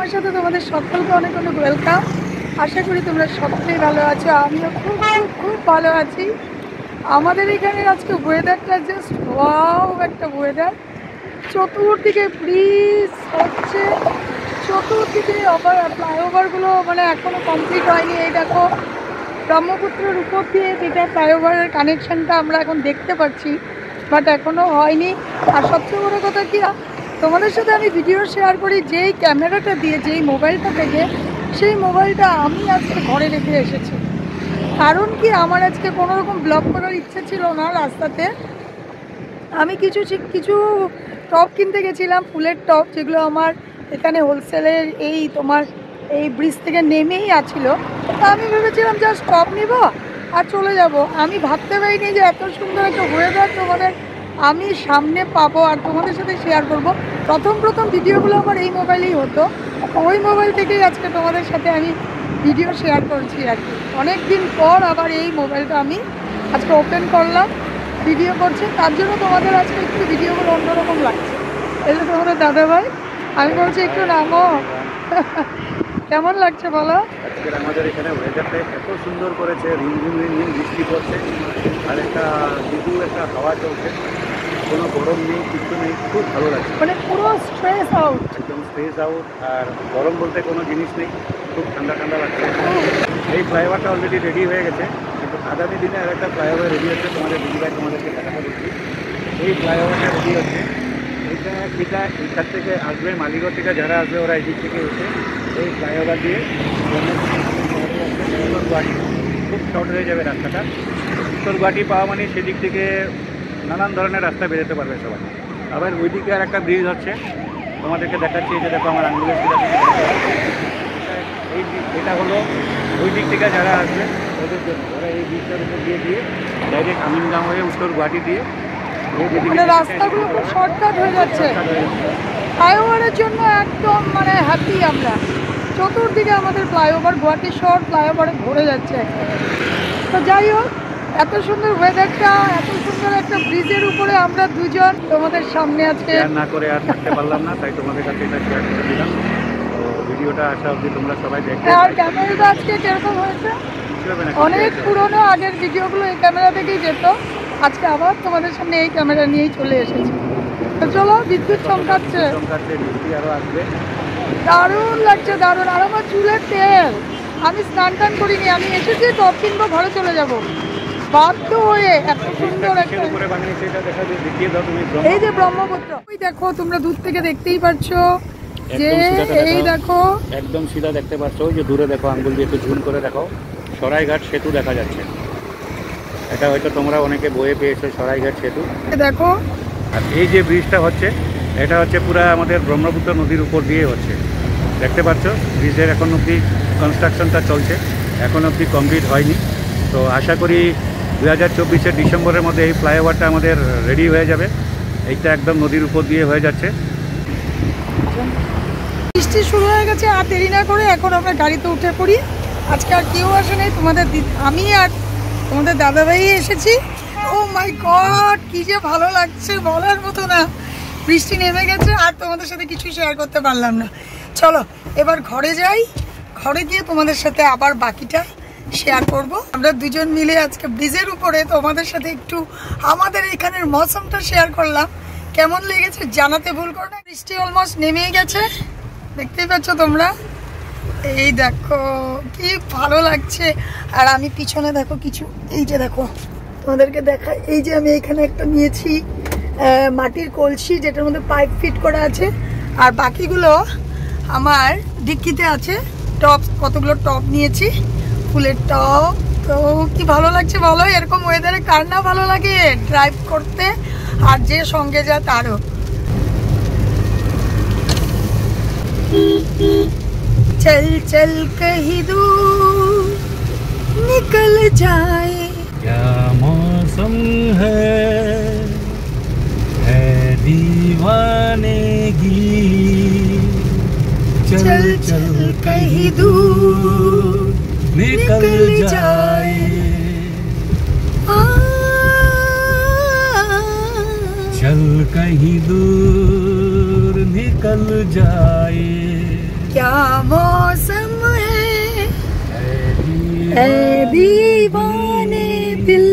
আমার সাথে তোমাদের সকলকে অনেক অনেক ওয়েলকাম। আশা করি তোমরা সকলেই ভালো আছো, আমিও খুব খুব খুব ভালো আছি। আমাদের এখানে আজকে ওয়েদারটা জাস্ট ওয়াও একটা ওয়েদার। চতুর্দিকে ব্রিজ হচ্ছে, চতুর্দিকে ফ্লাইওভারগুলো মানে এখনও কমপ্লিট হয়নি। এই দেখো ব্রহ্মপুত্রের উপর দিয়ে যেটা ফ্লাইওভারের কানেকশানটা আমরা এখন দেখতে পাচ্ছি, বাট এখনও হয়নি। আর সবচেয়ে বড়ো কথা কি, তোমাদের সাথে আমি ভিডিও শেয়ার করি যেই ক্যামেরাটা দিয়ে, যেই মোবাইলটা থেকে, সেই মোবাইলটা আমি আজকে ঘরে রেখে এসেছি। কারণ কি, আমার আজকে কোনো রকম ব্লগ করার ইচ্ছে ছিল না। রাস্তাতে আমি কিছু টপ কিনতে গেছিলাম, ফুলের টপ, যেগুলো আমার এখানে হোলসেলের এই তোমার এই ব্রিজ থেকে নেমেই আছিল। তা আমি ভেবেছিলাম জাস্ট টপ নিব আর চলে যাব। আমি ভাবতে পারিনি যে এত সুন্দর একটা ওয়েদার তোমাদের আমি সামনে পাবো আর তোমাদের সাথে শেয়ার করব। প্রথম ভিডিওগুলো আমার এই মোবাইলেই হতো, ওই মোবাইল থেকেই আজকে তোমাদের সাথে আমি ভিডিও শেয়ার করছি আর কি। অনেক দিন পর আবার এই মোবাইলটা আমি আজকে ওপেন করলাম, ভিডিও করছি। তার জন্য তোমাদের আজকে একটু ভিডিওগুলো অন্যরকম লাগছে। এই যে তোমাদের দাদাভাই, আমি বলছি একটু নামো। কেমন লাগছে বলো? আজকের আমাদের এখানে ওয়েদারটা এত সুন্দর করেছে, রিমঝিম বৃষ্টি পড়ছে আর একটা মৃদু একটা হাওয়া চলছে, কোনো গরম নেই, কিছু নেই, খুব ভালো লাগছে। মানে পুরো স্ট্রেস আউট, একদম স্ট্রেস আউট। আর গরম বলতে কোনো জিনিস নেই, খুব ঠান্ডা ঠান্ডা লাগছে। এই ফ্লাইওভারটা অলরেডি রেডি হয়ে গেছে, কিন্তু আগামী দিনে আর একটা ফ্লাইওভার রেডি হচ্ছে, তোমাদের দিদিভাই তোমাদেরকে দেখাতে বলছি। এই ফ্লাইওভারটা রেডি হচ্ছে, এটা এখান থেকে আসবে, মালিগড় থেকে যারা আসবে ওরা এদিক থেকে এসে এই ফ্লাইওভার দিয়ে গুয়াহাটি খুব শর্ট হয়ে যাবে রাস্তাটা। উত্তর গুয়াহাটি পাওয়া মানে সেদিক থেকে নানান ধরনের রাস্তা বেরোতে পারবে সবাই। আবার ওইদিকে আর একটা ব্রিজ হচ্ছে, তোমাদেরকে দেখাচ্ছি। এই যে দেখো আমার আঙ্গুলের শিলা থেকে এটা হলো ওই দিক থেকে যারা আসবে ওদের জন্য। ওরা এই ব্রিজটার উপর দিয়ে ডাইরেক্ট আমিনগাঁও হয়ে উত্তর গুয়াহাটি দিয়ে মানে রাস্তাগুলো খুব শর্টকাট হয়ে যাচ্ছে। ফ্লাইওভারের জন্য একদম মানে হ্যাপি আমরা। চতুর্দিকে আমাদের ফ্লাইওভার, গুয়াহাটি শহর ফ্লাইওভারে ভরে যাচ্ছে একেবারে। তো যাই হোক, এত সুন্দর ওয়েদারটা, এত সুন্দর একটা ব্রিজের উপরে আমরা দুজন তোমাদের সামনে আজকে না করে আর থাকতে পারলাম না, তাই তোমাদের কাছে এটা শেয়ার করে দিলাম। তো ভিডিওটা আসা অবধি তোমরা সবাই দেখবে। আর ক্যামেরাটা আজকে কিরকম হয়েছে? অনেক পুরনো আগের ভিডিওগুলো এই ক্যামেরা থেকেই যেত, আজকে আবার তোমাদের সামনে এই ক্যামেরা নিয়েই চলে এসেছি। তো চলো, বিদ্যুৎ চমকাচ্ছে, বৃষ্টি আরও আসবে। দারুণ লাগছে, দারুণ। আর আমার চুলের তেল, আমি স্নান টান করিনি, আমি এসেছি টপ কিনবো, ঘরে চলে যাব বাধ্য হয়ে। এত সুন্দর একটা, এই যে ব্রহ্মপুত্র, ওই দেখো তোমরা দূর থেকে দেখতেই পাচ্ছ যে এই দেখো একদম সিধা দেখতে পাচ্ছ। ওই যে দূরে দেখো, আঙ্গুল দিয়ে একটু ঝুম করে দেখো, সরাইঘাট সেতু দেখা যাচ্ছে। এটা হয়তো তোমরা অনেকে বয়ে পেয়েছো, সরাইঘাট সেতু দেখো। আর এই যে ব্রিজটা হচ্ছে, এটা হচ্ছে পুরো আমাদের ব্রহ্মপুত্র নদীর উপর দিয়ে হচ্ছে, দেখতে পাচ্ছ। ব্রিজের এখন অবধি কনস্ট্রাকশনটা চলছে, এখন অবধি কমপ্লিট হয়নি। তো আশা করি 2024-এর ডিসেম্বরের মধ্যে এই ফ্লাইওভারটা আমাদের রেডি হয়ে যাবে। এইটা একদম নদীর উপর দিয়ে হয়ে যাচ্ছে। বৃষ্টি শুরু হয়ে গেছে, আর দেরি না করে এখন আমরা গাড়িতে উঠে পড়ি। আজকে আর কেউ আসে নেই, তোমাদের আমি আর তোমাদের দাদাভাই এসেছি। ও মাই গড, কি যে ভালো লাগছে বলার মতো না। বৃষ্টি নেমে গেছে আর তোমাদের সাথে কিছু শেয়ার করতে পারলাম না। চলো এবার ঘরে যাই, ঘরে গিয়ে তোমাদের সাথে আবার বাকিটা শেয়ার করব। আমরা দুজন মিলে আজকে ব্রিজের উপরে তোমাদের সাথে একটু আমাদের এখানের মৌসুমটা শেয়ার করলাম। কেমন লেগেছে জানাতে ভুল করো না। বৃষ্টি অলমোস্ট নেমেই গেছে, দেখতেই পাচ্ছ তোমরা। এই দেখো কি ভালো লাগছে। আর আমি পিছনে দেখো কিছু, এই যে দেখো তোমাদেরকে দেখা, এই যে আমি এখানে একটা নিয়েছি মাটির কলসি, যেটার মধ্যে পাইপ ফিট করা আছে। আর বাকিগুলো আমার ডিক্কিতে আছে। টপ, কতগুলো টপ নিয়েছি, ফুলের টপ। তো কি ভালো লাগছে বলো, এরকম ওয়েদারে কার না ভালো লাগে ড্রাইভ করতে, আর যে সঙ্গে যায় তারও। चल चल कहीं दूर निकल जाए, क्या मौसम है दीवानेगी, चल चल कहीं दूर निकल जाए, चल कहीं दूर निकल जाए। क्या मौसम है ऐ दीवाने दिल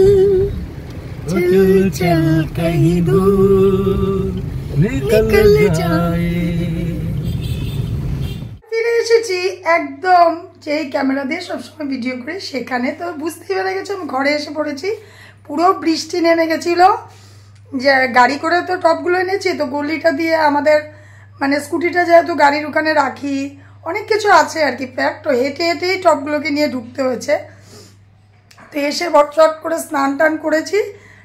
चल चल कहीं दूर निकल जाए। ফিরে এসেছি একদম যেই ক্যামেরা দিয়ে সবসময় ভিডিও করি সেখানে। তো বুঝতেই পেরে গেছো আমি ঘরে এসে পড়েছি। পুরো বৃষ্টি নেমে গেছিলো, যে গাড়ি করে তো টপগুলো এনেছি, তো গলিটা দিয়ে আমাদের মানে স্কুটিটা যেহেতু গাড়ির ওখানে রাখি, অনেক কিছু আছে আর কি প্যাক, তো হেঁটে হেঁটেই টপগুলোকে নিয়ে ঢুকতে হয়েছে। তো এসে বটচট করে স্নান টান করেছি,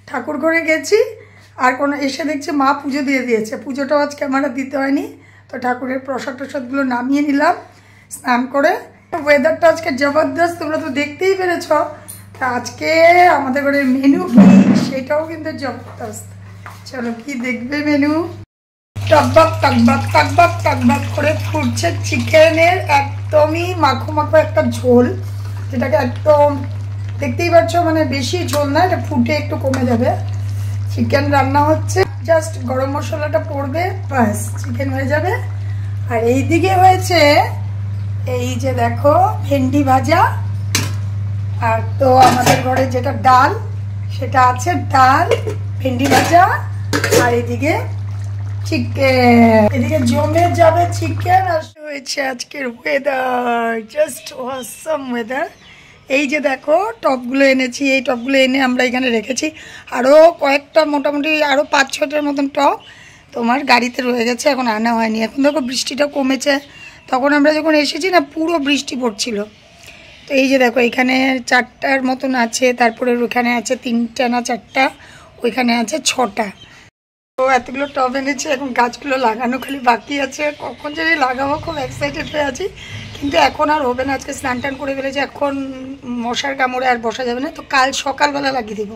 ঠাকুর ঘরে গেছি, আর কোনো এসে দেখছি মা পুজো দিয়ে দিয়েছে। পুজোটাও আজকে আমার আর দিতে হয়নি, তো ঠাকুরের প্রসাদ টসাদগুলো নামিয়ে নিলাম স্নান করে। ওয়েদারটা আজকে জবরদস্ত, তোমরা তো দেখতেই পেরেছ। তা আজকে আমাদের ঘরের মেনু কি সেটাও কিন্তু জবরদস্ত। চলো কি দেখবে মেনু। টকবক টকবক টকবক টকবক করে ফুটছে চিকেনের একদমই মাখো মাখো একটা ঝোল, যেটাকে একদম দেখতেই পাচ্ছ, মানে বেশি ঝোল না, এটা ফুটে একটু কমে যাবে। চিকেন রান্না হচ্ছে, জাস্ট গরম মশলাটা পড়বে, বাস চিকেন হয়ে যাবে। আর এইদিকে হয়েছে এই যে দেখো ভেন্ডি ভাজা, আর তো আমাদের ঘরে যেটা ডাল সেটা আছে, ডাল ভেন্ডি ভাজা, আর এদিকে চিকেন, এদিকে জমে যাবে চিকেন। আর হয়েছে আজকের ওয়েদার জাস্ট অসাম ওয়েদার। এই যে দেখো টপগুলো এনেছি, এই টপগুলো এনে আমরা এখানে রেখেছি। আরও কয়েকটা মোটামুটি আরও 5-6টার মতন টপ তোমার গাড়িতে রয়ে গেছে, এখন আনা হয়নি। এখন দেখো বৃষ্টিটা কমেছে, তখন আমরা যখন এসেছি না পুরো বৃষ্টি পড়ছিল। তো এই যে দেখো এখানে 4টার মতন আছে, তারপরে ওখানে আছে 3টা না 4টা, ওইখানে আছে 6টা। তো এতগুলো টব এনেছি, এখন গাছগুলো লাগানো খালি বাকি আছে, কখন যদি লাগাবো খুব এক্সাইটেড হয়ে আছি। কিন্তু এখন আর হবে না, আজকে স্নান টান করে ফেলেছি, এখন মশার কামড়ে আর বসা যাবে না, তো কাল সকালবেলা লাগিয়ে দিব,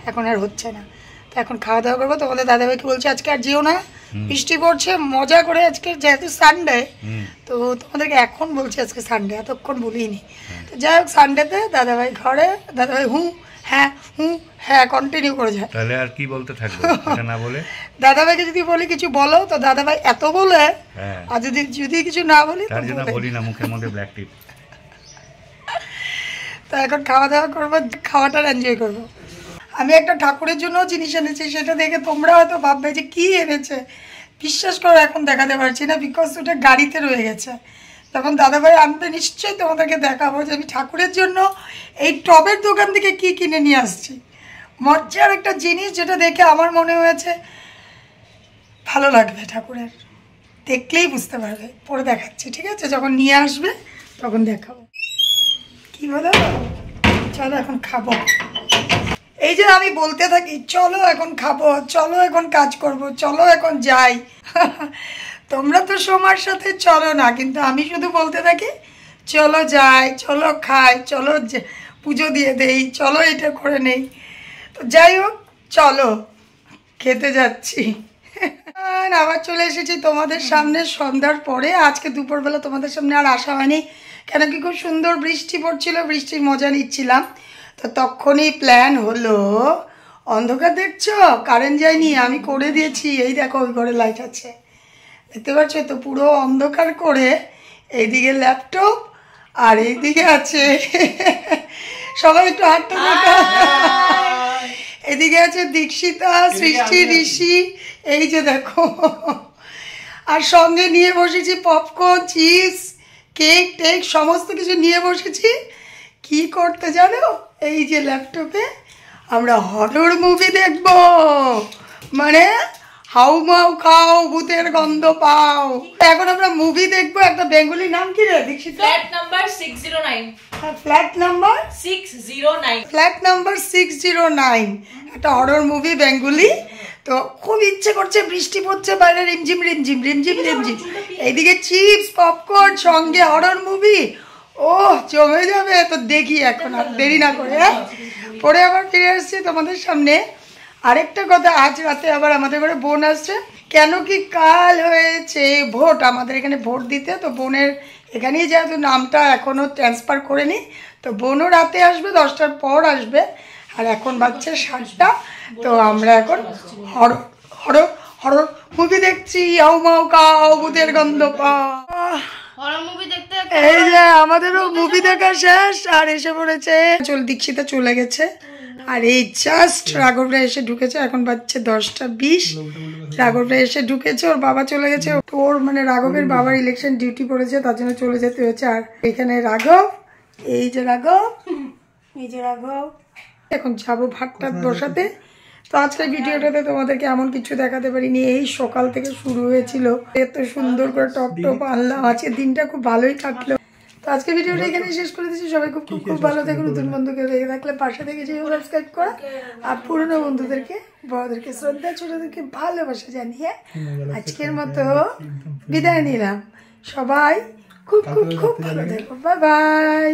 এখন আর হচ্ছে না। তো এখন খাওয়া দাওয়া করবো। তোমাদের দাদাভাইকে বলছি আজকে আর যেও না, বৃষ্টি পড়ছে, মজা করে আজকে যেহেতু সানডে, তো তোমাদেরকে এখন বলছি আজকে সানডে, এতক্ষণ বলিনি। তো যাই হোক সানডেতে দাদাভাই ঘরে, দাদাভাই হ্যাঁ কন্টিনিউ করে যায়। তাহলে আর কি বলতে থাকবো না বলে, দাদাভাইকে যদি বলি কিছু বলো তো দাদাভাই এত বলে, আর যদি কিছু না বলি তার জন্য বলি না, মুখের মধ্যে ব্ল্যাক টিপ। তো এখন খাওয়া দাওয়া করবো, খাওয়াটা এনজয় করবো। আমি একটা ঠাকুরের জন্য জিনিস এনেছি, সেটা দেখে তোমরা হয়তো ভাববে যে কি এনেছে। বিশ্বাস করো এখন দেখাতে পারছি না, বিকজ ওটা গাড়িতে রয়ে গেছে। তখন দাদাভাই আনতে নিশ্চয়ই তোমাদেরকে দেখাবো যে আমি ঠাকুরের জন্য এই টবের দোকান থেকে কি কিনে নিয়ে আসছি। মজার একটা জিনিস, যেটা দেখে আমার মনে হয়েছে ভালো লাগবে ঠাকুরের, দেখলেই বুঝতে পারবে। পরে দেখাচ্ছি, ঠিক আছে? যখন নিয়ে আসবে তখন দেখাবো। কি বলো? চলো এখন খাবো। এই যে আমি বলতে থাকি চলো এখন খাবো, চলো এখন কাজ করব, চলো এখন যাই। তোমরা তো সময়ের সাথে চলো না, কিন্তু আমি শুধু বলতে থাকি চলো যাই, চলো খাই, চলো পুজো দিয়ে দেই, চলো এটা করে নেই। তো যাই হোক চলো খেতে যাচ্ছি। আবার চলে এসেছি তোমাদের সামনে সন্ধ্যার পরে। আজকে দুপুরবেলা তোমাদের সামনে আর আসা হয়নি, কেন কি খুব সুন্দর বৃষ্টি পড়ছিল, বৃষ্টির মজা নিচ্ছিলাম। তো তখনই প্ল্যান হলো, অন্ধকার দেখছো, কারেন্ট যায়নি, আমি করে দিয়েছি। এই দেখো ওই ঘরে লাইট আছে, দেখতে পাচ্ছ তো, পুরো অন্ধকার করে এইদিকে ল্যাপটপ আর এইদিকে আছে সবাই একটু হাঁটতে থাকা, এদিকে আছে দীক্ষিতা, সৃষ্টি, ঋষি, এই যে দেখো। আর সঙ্গে নিয়ে বসেছি পপকর্ন, চিপস, কেক টেক সমস্ত কিছু নিয়ে বসেছি। কি করতে জানো? এই যে ল্যাপটপে আমরা হরর মুভি দেখব, মানে হাউ মাউ খাও ভূতের গন্ধ পাও। এখন আমরা মুভি দেখবো, একটা বেঙ্গলি নাম কি রে Dikshita? Flat number 609। Flat number 609। Flat number 609, একটা হরর মুভি বেঙ্গলি। তো খুব ইচ্ছে করছে, বৃষ্টি পড়ছে বাইরে, রিমঝিম রিমঝিম রিমঝিম রিমঝিম, এইদিকে চিপস পপকর্ন, সঙ্গে হরর মুভি, ও জমে যাবে। তো দেখি এখন আর দেরি না করে, পরে আবার ফিরে আসছি তোমাদের সামনে। আরেকটা কথা, আজ রাতে আবার আমাদের ঘরে বোন আসছে, কেন কি কাল হয়েছে ভোট, আমাদের এখানে ভোট দিতে। তো বোনের এখানেই যেহেতু নামটা এখনও ট্রান্সফার করেনি, তো বোনও রাতে আসবে, 10টার পর আসবে। আর এখন বাজছে 7টা, তো আমরা এখন হরর হরর হরর মুভি দেখছি, হাউ মাউ কাউ ভূতের গন্ধ পা। হরর মুভি দেখতে এই যে আমাদেরও মুভি দেখা শেষ আর এসে পড়েছে দীক্ষিতা চলে গেছে আর এই জাস্ট রাঘবরা এসে ঢুকেছে এখন বাজছে 10:20 রাঘবরা এসে ঢুকেছে ওর বাবা চলে গেছে ওর মানে রাঘবের বাবার ইলেকশন ডিউটি পড়েছে তার জন্য চলে যেতে হয়েছে আর এখানে রাঘব এই যে রাঘব এখন যাবো ভাতটা বসাতে তো আজকের ভিডিওটাতে তোমাদেরকে এমন কিছু দেখাতে পারিনি এই সকাল থেকে শুরু হয়েছিল এত সুন্দর করে টপ আনলাম আজকের দিনটা খুব ভালোই কাটলো তো আজকে ভিডিওটা এখানে শেষ করে দিচ্ছি সবাই খুব খুব খুব ভালো থাকুন নতুন বন্ধুকে দেখে থাকলে পাশে থেকে যেও সাবস্ক্রাইব করা আর পুরনো বন্ধুদেরকে বড়দেরকে শ্রদ্ধা ছোটদেরকে ভালোবাসা জানিয়ে আজকের মতো বিদায় নিলাম সবাই খুব খুব খুব ভালো থাকো বাই বাই